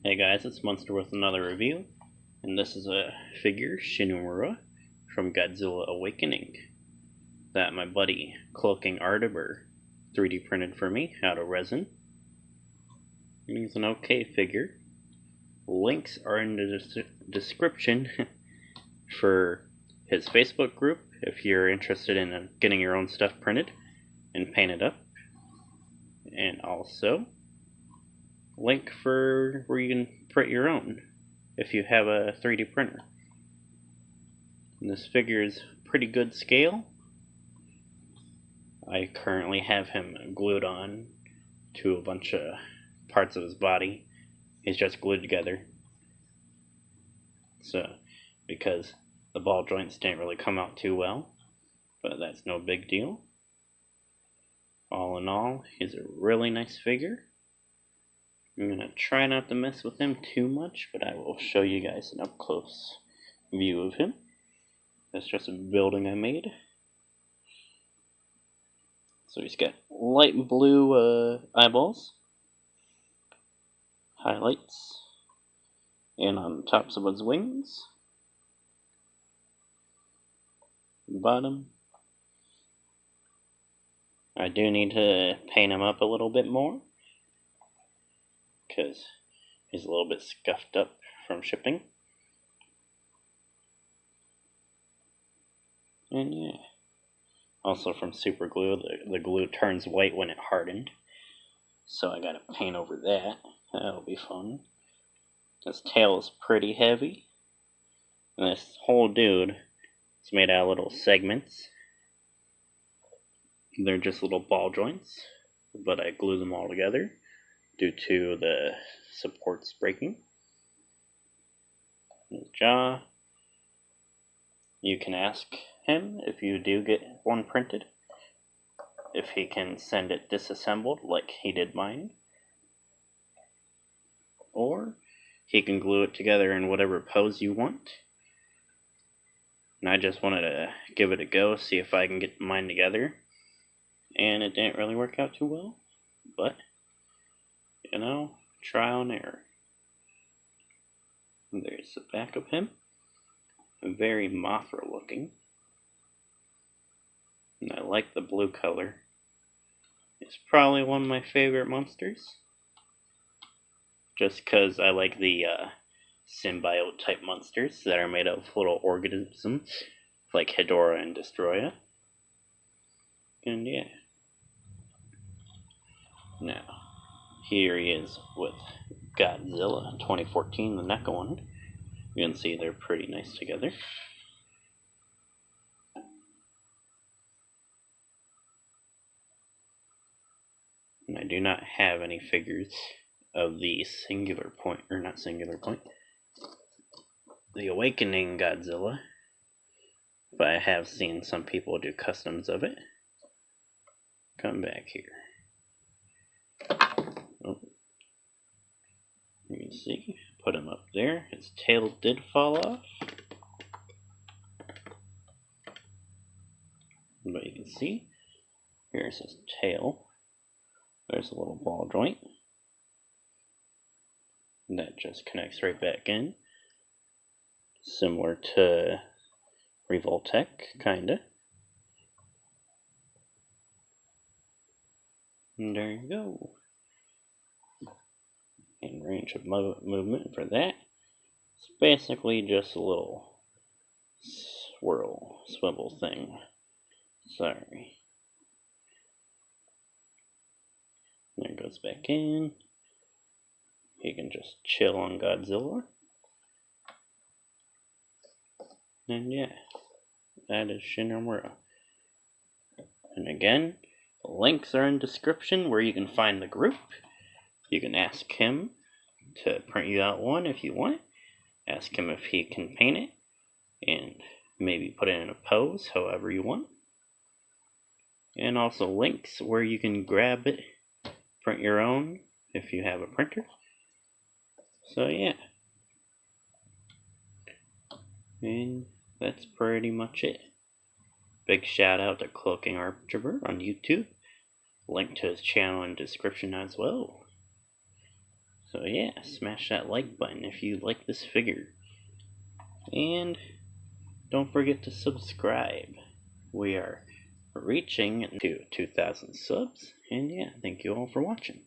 Hey guys, it's Monster with another review, and this is a figure, Shinomura, from Godzilla Awakening, that my buddy CloakingArbiter 3D printed for me out of resin. He's an okay figure. Links are in the description for his Facebook group if you're interested in getting your own stuff printed and painted up, and also link for where you can print your own if you have a 3D printer. And this figure is pretty good scale. I currently have him glued on to a bunch of parts of his body. He's just glued together. So, because the ball joints didn't really come out too well, but that's no big deal. All in all, he's a really nice figure. I'm going to try not to mess with him too much, but I will show you guys an up-close view of him. That's just a building I made. So he's got light blue eyeballs, highlights, and on the tops of his wings, bottom. I do need to paint him up a little bit more, because he's a little bit scuffed up from shipping. And yeah, also from super glue, the glue turns white when it hardened, so I gotta paint over that. That'll be fun. His tail is pretty heavy, and this whole dude is made out of little segments. They're just little ball joints, but I glue them all together due to the supports breaking. His jaw, you can ask him if you do get one printed, if he can send it disassembled like he did mine, or he can glue it together in whatever pose you want. And I just wanted to give it a go, see if I can get mine together, and it didn't really work out too well, but you know, trial and error. And there's the back of him. Very Mothra looking. And I like the blue color. It's probably one of my favorite monsters. Just because I like the symbiote type monsters that are made of little organisms like Hedorah and Destroya. And yeah. Now, here he is with Godzilla 2014, the NECA one. You can see they're pretty nice together. And I do not have any figures of the singular point, or not singular point, the Awakening Godzilla, but I have seen some people do customs of it. Come back here. Oh. You can see, put him up there. His tail did fall off, but you can see, here's his tail. There's a little ball joint. And that just connects right back in. Similar to Revoltech, kinda. And there you go. And range of movement for that. It's basically just a little swivel thing. Sorry. There it goes back in. He can just chill on Godzilla. And yeah, that is Shinomura. And again, links are in description where you can find the group. You can ask him to print you out one if you want. Ask him if he can paint it, and maybe put it in a pose, however you want. And also links where you can grab it, print your own if you have a printer. So yeah. And that's pretty much it. Big shout out to CloakingArbiter on YouTube. Link to his channel in description as well. So yeah, smash that like button if you like this figure. And don't forget to subscribe. We are reaching to 2,000 subs. And yeah, thank you all for watching.